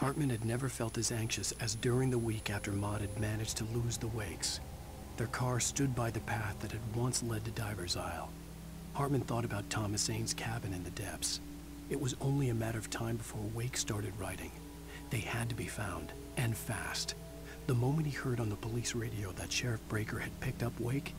Hartman had never felt as anxious as during the week after Maud had managed to lose the Wakes. Their car stood by the path that had once led to Diver's Isle. Hartman thought about Thomas Zane's cabin in the depths. It was only a matter of time before Wake started writing. They had to be found, and fast. The moment he heard on the police radio that Sheriff Breaker had picked up Wake,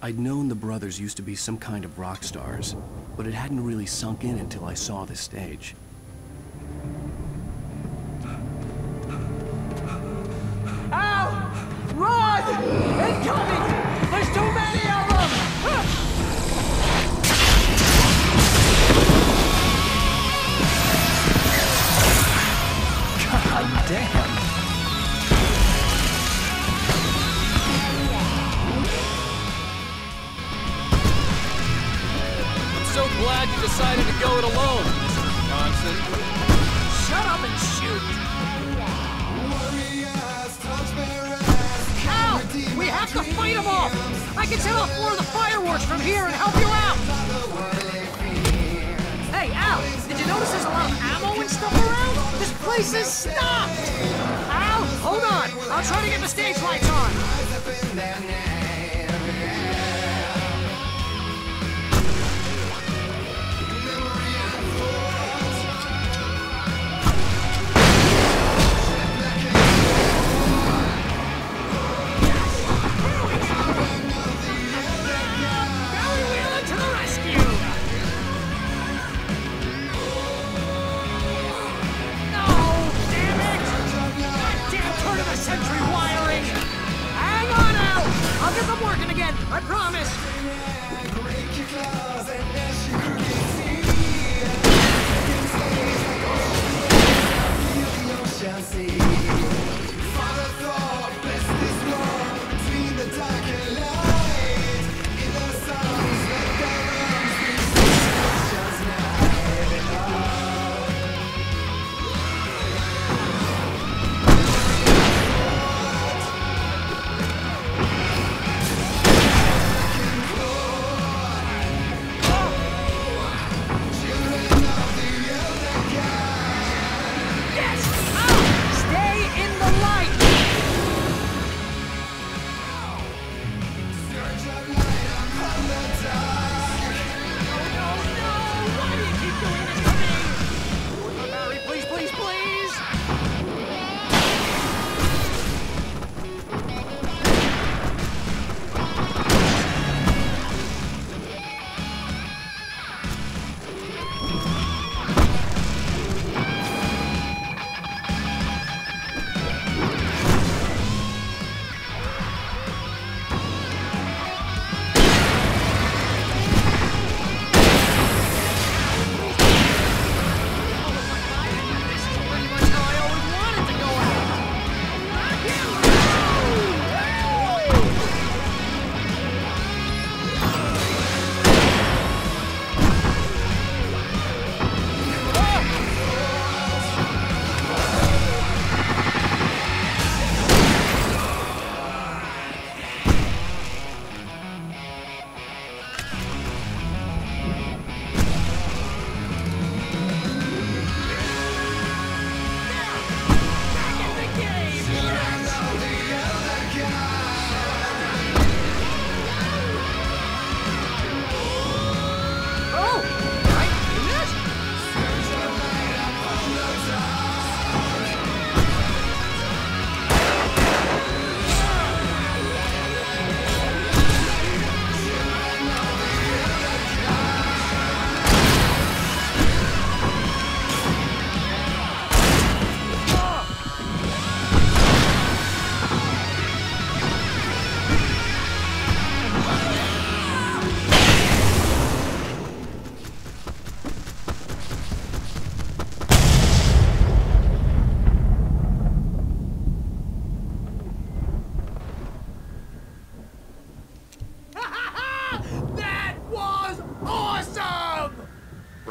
I'd known the brothers used to be some kind of rock stars, but it hadn't really sunk in until I saw this stage. Ow! Run! Incoming! There's too many of them! God damn! So glad you decided to go it alone, Mr. Johnson. Shut up and shoot! Ow! We have to fight them off! I can set off more of the fireworks from here and help you out! Hey, Al! Did you notice there's a lot of ammo and stuff around? This place is stopped! Al, hold on! I'll try to get the stage lights on! I promise! Stay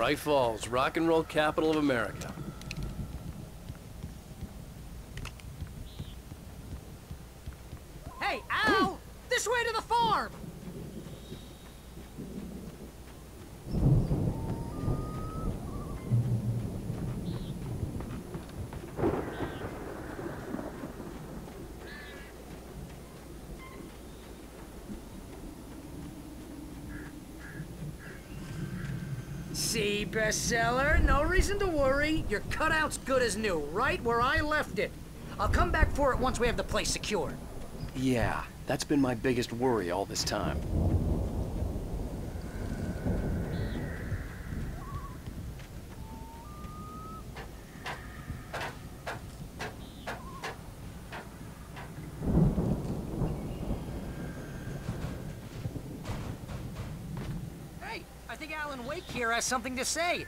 Bright Falls, rock and roll capital of America. Hey, Al! This way to the farm! See, bestseller? No reason to worry. Your cutout's good as new, right where I left it. I'll come back for it once we have the place secured. Yeah, that's been my biggest worry all this time. Hey, I think Alan Wake here has something to say.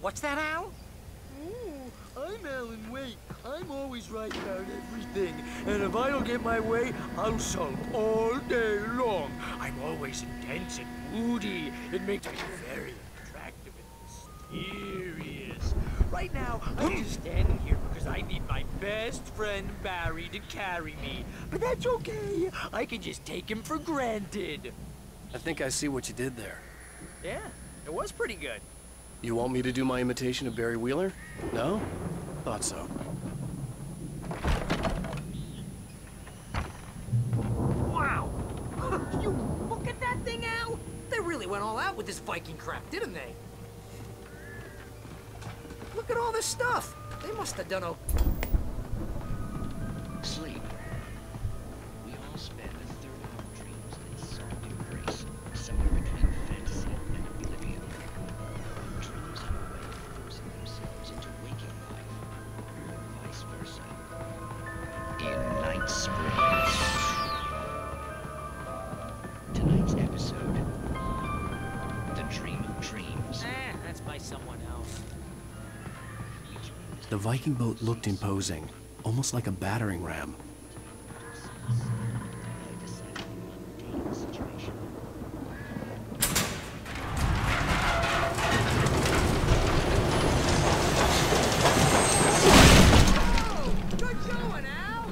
What's that, Al? I'm Alan Wake. I'm always right about everything. And if I don't get my way, I'll sulk all day long. I'm always intense and moody. It makes me very attractive and mysterious. Right now, I'm just standing here because I need my best friend Barry to carry me. But that's okay. I can just take him for granted. I think I see what you did there. Yeah, it was pretty good. You want me to do my imitation of Barry Wheeler? No? Thought so. Wow! You look at that thing, Al! They really went all out with this Viking crap, didn't they? Look at all this stuff! They must have done a... Sleep. We all spend a third of our dreams in soft embrace, somewhere between fantasy and oblivion. Dreams are a way of forcing themselves into waking life, or vice versa. In Night Springs. Tonight's episode, The Dream of Dreams. that's by someone else. The Viking boat looked imposing, almost like a battering ram. Good going, Al!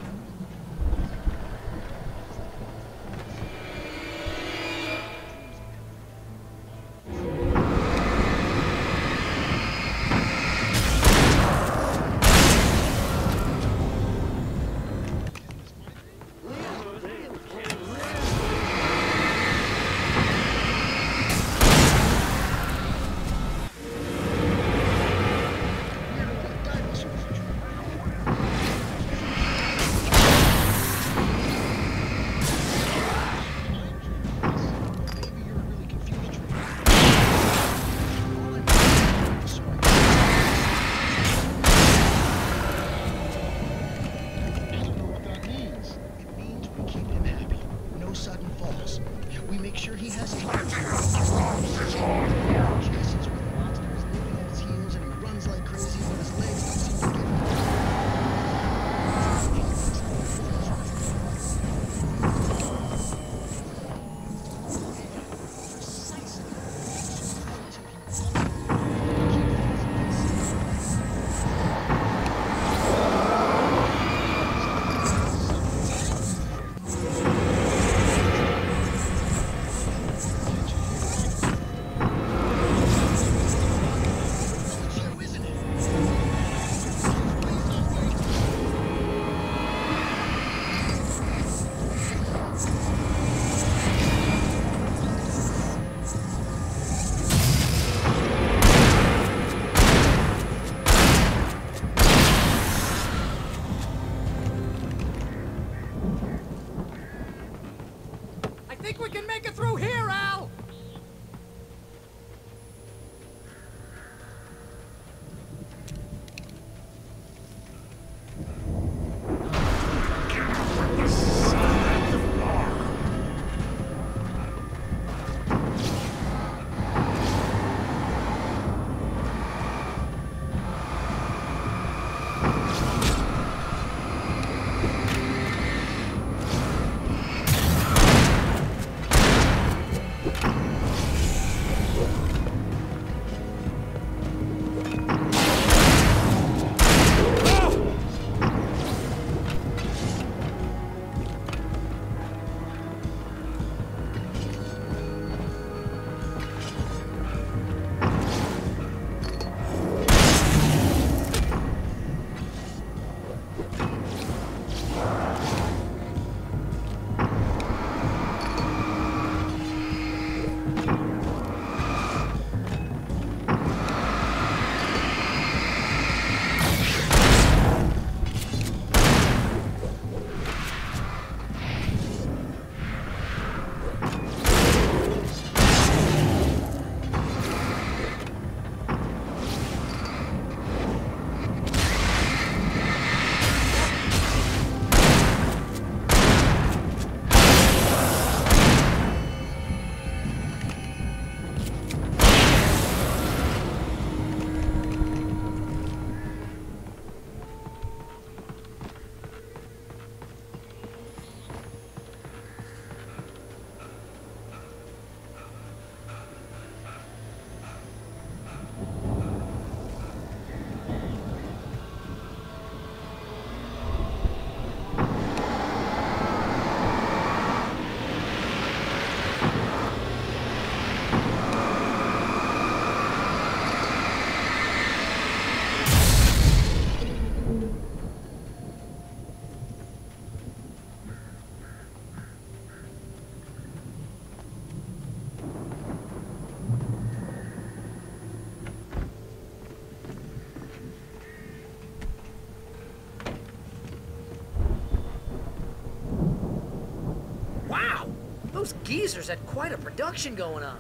Those geezers had quite a production going on.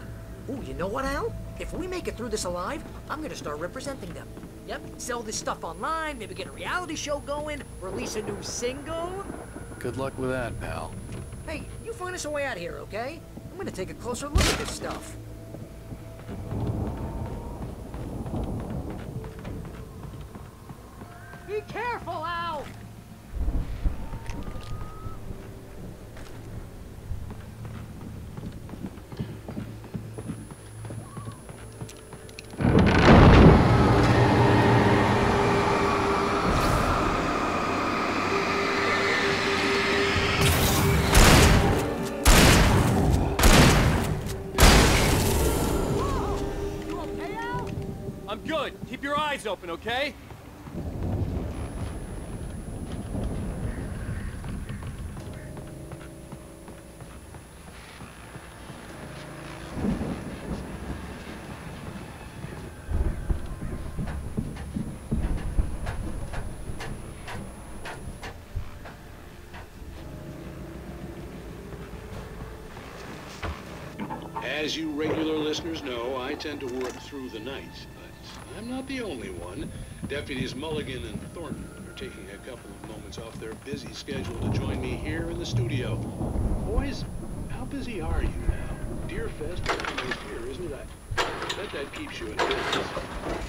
Ooh, you know what, Al? If we make it through this alive, I'm gonna start representing them. Yep, sell this stuff online, maybe get a reality show going, release a new single. Good luck with that, pal. Hey, you find us a way out of here, okay? I'm gonna take a closer look at this stuff. Be careful, Al! I'm good. Keep your eyes open, okay? As you regular listeners know, I tend to work through the night, but I'm not the only one. Deputies Mulligan and Thornton are taking a couple of moments off their busy schedule to join me here in the studio. Boys, how busy are you now? Deerfest is almost here, isn't it? I bet that keeps you in business.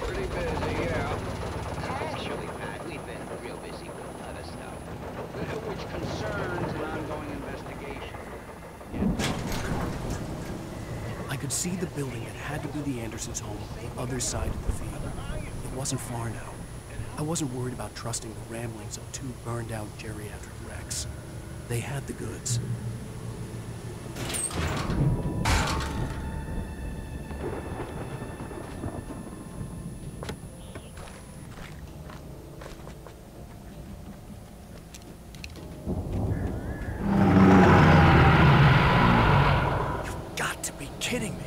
Pretty busy, yeah. Actually, Pat, we've been real busy with other stuff, which concerns an ongoing investigation. I could see the building. It had to be the Andersons' home on the other side of the field. It wasn't far now. I wasn't worried about trusting the ramblings of two burned-out geriatric wrecks. They had the goods. You've got to be kidding me.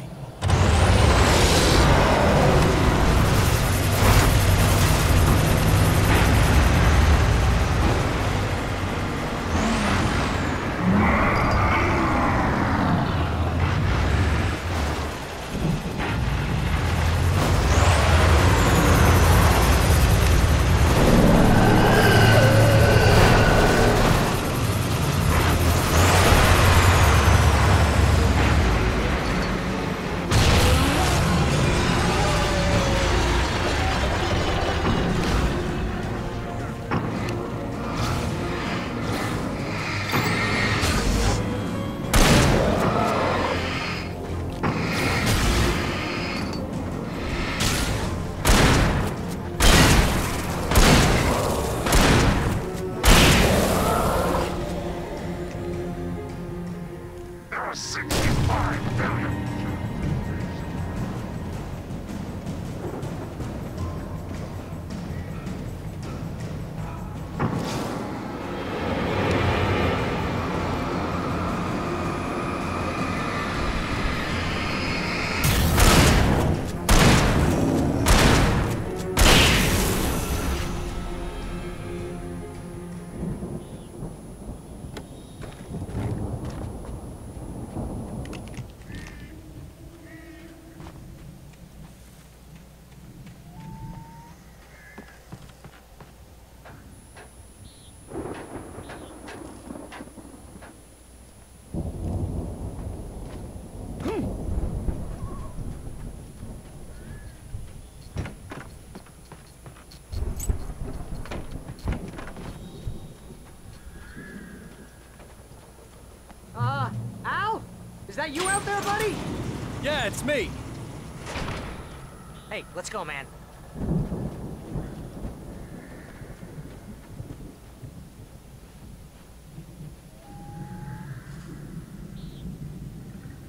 Al? Is that you out there, buddy? Yeah, it's me. Hey, let's go, man.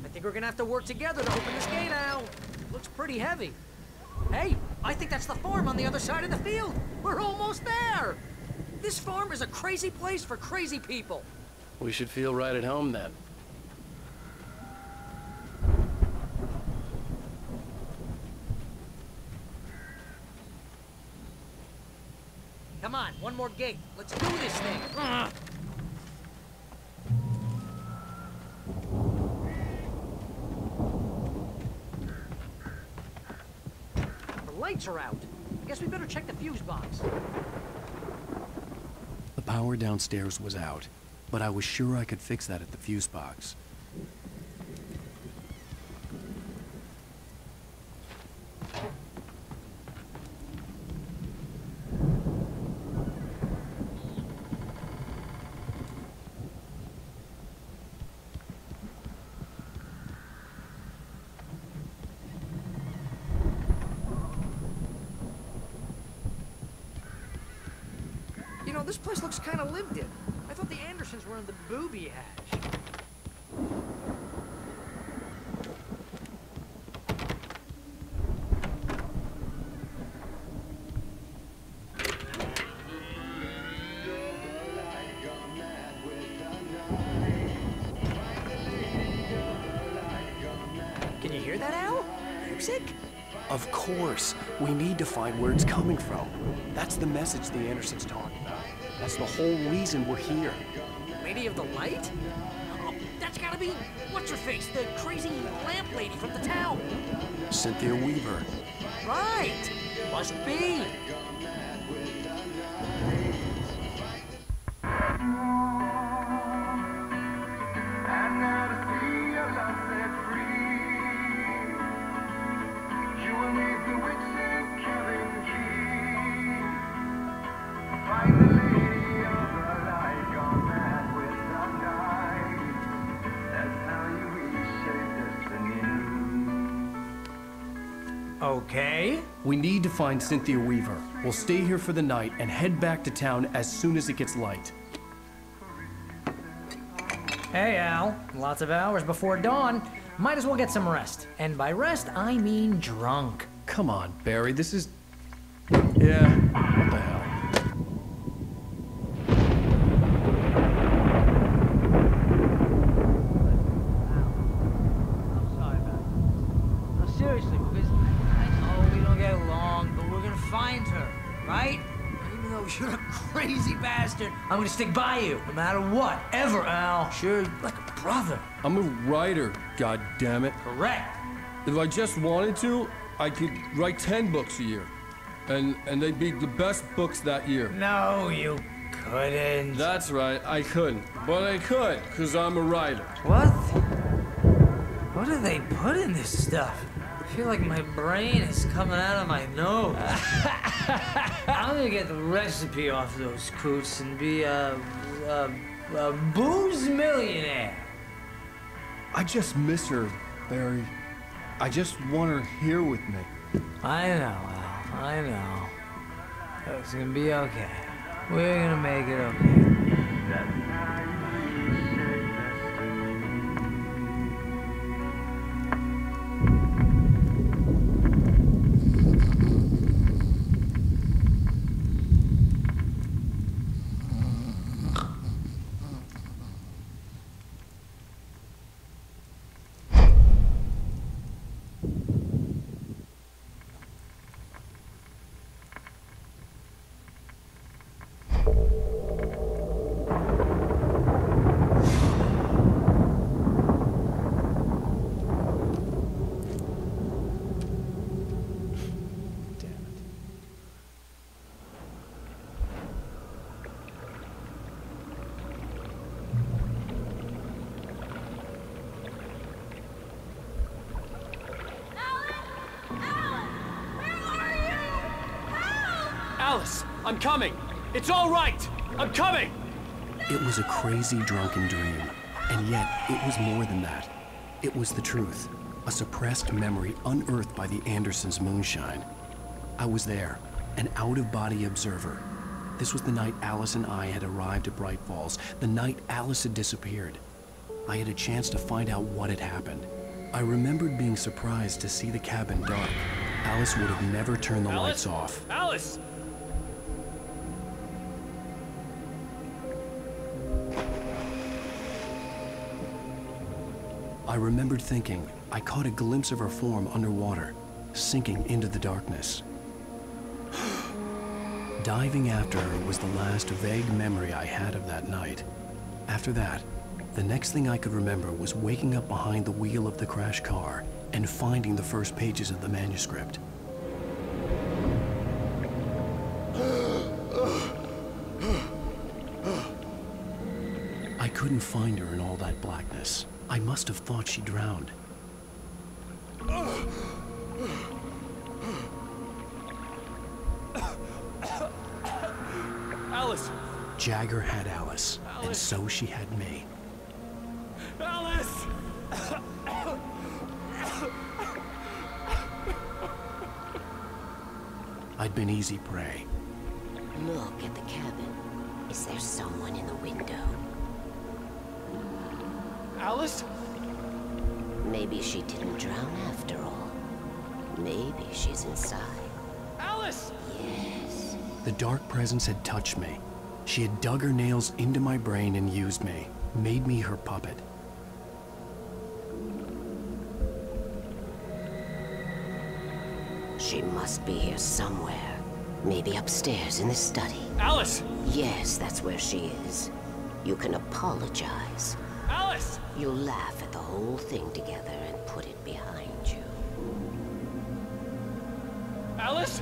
I think we're gonna have to work together to open this gate, Al. Looks pretty heavy. Hey, I think that's the farm on the other side of the field. We're almost there. This farm is a crazy place for crazy people. We should feel right at home then. Come on, one more gate. Let's do this thing. are out. I guess we better check the fuse box. The power downstairs was out, but I was sure I could fix that at the fuse box. You know, this place looks kind of lived in. I thought the Andersons were in the booby hatch. Can you hear that, Al? Music? Of course. We need to find where it's coming from. That's the message the Andersons talk about. That's the whole reason we're here. Lady of the Light? Oh, that's gotta be... What's-her-face? The crazy lamp lady from the town. Cynthia Weaver. Right! Must be. Okay. We need to find Cynthia Weaver. We'll stay here for the night and head back to town as soon as it gets light. Hey, Al. Lots of hours before dawn. Might as well get some rest. And by rest, I mean drunk. Come on, Barry, this is... Yeah, what the hell? I'm sorry about this. No, seriously, because I know we don't get along, but we're gonna find her, right? Even though you're a crazy bastard, I'm gonna stick by you, no matter what, ever, Al. Sure, like a brother. I'm a writer, goddammit. Correct. If I just wanted to, I could write 10 books a year. And they'd be the best books that year. No, you couldn't. That's right, I couldn't. But I could, because I'm a writer. What? What do they put in this stuff? I feel like my brain is coming out of my nose. I'm gonna get the recipe off those coots and be a booze millionaire. I just miss her, Barry. I just want her here with me. I know, Al. I know. It's gonna be okay. We're gonna make it okay. Alice, I'm coming. It's all right. I'm coming. It was a crazy drunken dream, and yet it was more than that. It was the truth, a suppressed memory unearthed by the Andersons' moonshine. I was there, an out-of-body observer. This was the night Alice and I had arrived at Bright Falls, the night Alice had disappeared. I had a chance to find out what had happened. I remembered being surprised to see the cabin dark. Alice would have never turned the lights off. Alice! I remembered thinking I caught a glimpse of her form underwater, sinking into the darkness. Diving after her was the last vague memory I had of that night. After that, the next thing I could remember was waking up behind the wheel of the crashed car and finding the first pages of the manuscript. couldn't find her in all that blackness. I must have thought she drowned. Alice! Jagger had Alice, and so she had me. Alice! I'd been easy prey. Look at the cabin. Is there someone in the window? Alice? Maybe she didn't drown after all. Maybe she's inside. Alice! Yes. The dark presence had touched me. She had dug her nails into my brain and used me, made me her puppet. She must be here somewhere. Maybe upstairs in the study. Alice! Yes, that's where she is. You can apologize. Alice! You laugh at the whole thing together and put it behind you. Alice?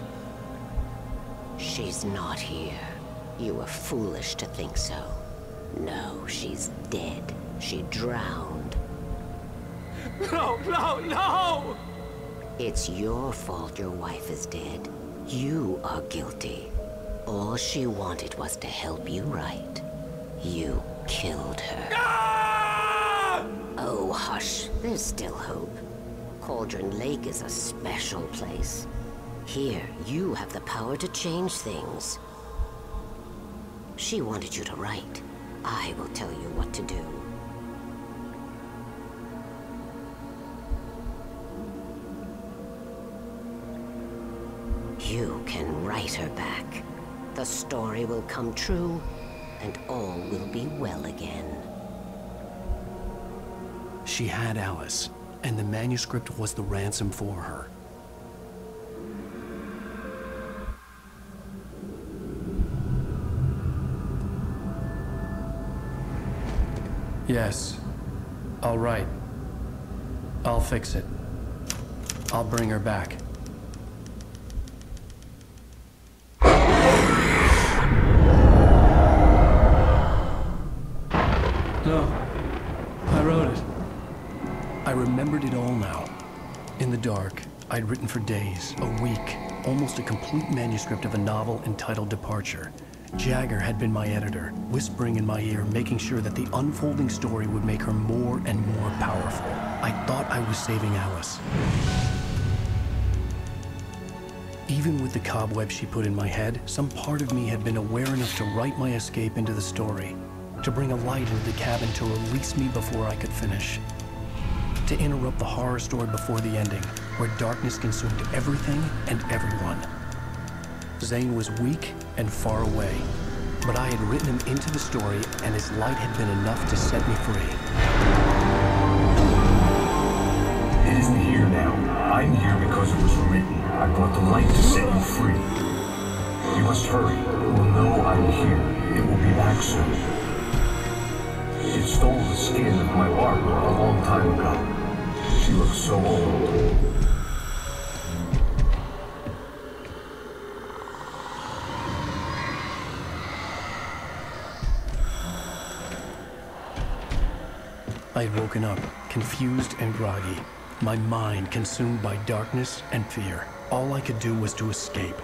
She's not here. You were foolish to think so. No, she's dead. She drowned. No, no, no! It's your fault your wife is dead. You are guilty. All she wanted was to help you right. You killed her. Ah! Oh, hush. There's still hope. Cauldron Lake is a special place. Here, you have the power to change things. She wanted you to write. I will tell you what to do. You can write her back. The story will come true, and all will be well again. She had Alice, and the manuscript was the ransom for her. Yes. All right. I'll fix it. I'll bring her back. No. I wrote it. I remembered it all now. In the dark, I'd written for days, a week, almost a complete manuscript of a novel entitled Departure. Jagger had been my editor, whispering in my ear, making sure that the unfolding story would make her more and more powerful. I thought I was saving Alice. Even with the cobweb she put in my head, some part of me had been aware enough to write my escape into the story, to bring a light into the cabin to release me before I could finish, to interrupt the horror story before the ending, where darkness consumed everything and everyone. Zane was weak and far away, but I had written him into the story, and his light had been enough to set me free. It isn't here now. I'm here because it was written. I brought the light to set you free. You must hurry. It will know I'm here. It will be back soon. It stole the skin of my Barbara a long time ago. She looks so old. I had woken up, confused and groggy, my mind consumed by darkness and fear. All I could do was to escape.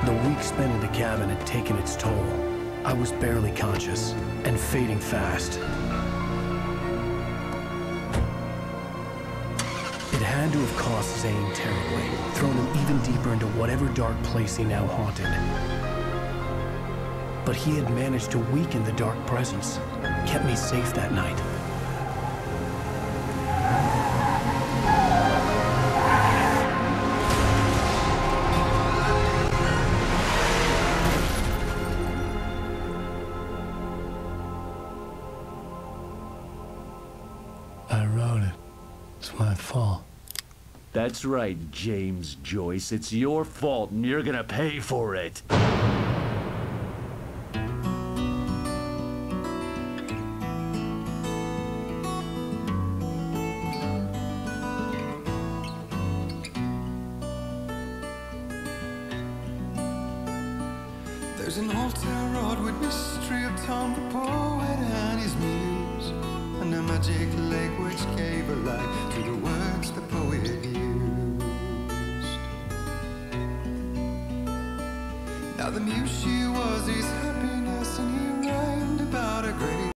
The week spent in the cabin had taken its toll. I was barely conscious, and fading fast. It had to have cost Zane terribly, thrown him even deeper into whatever dark place he now haunted. But he had managed to weaken the dark presence, kept me safe that night. I wrote it. It's my fault. That's right, James Joyce. It's your fault, and you're gonna pay for it. There's an altar wrought with mystery of Tom the poet and his muse, and a magic lake which gave a light to the words the poet used. Now the muse she was his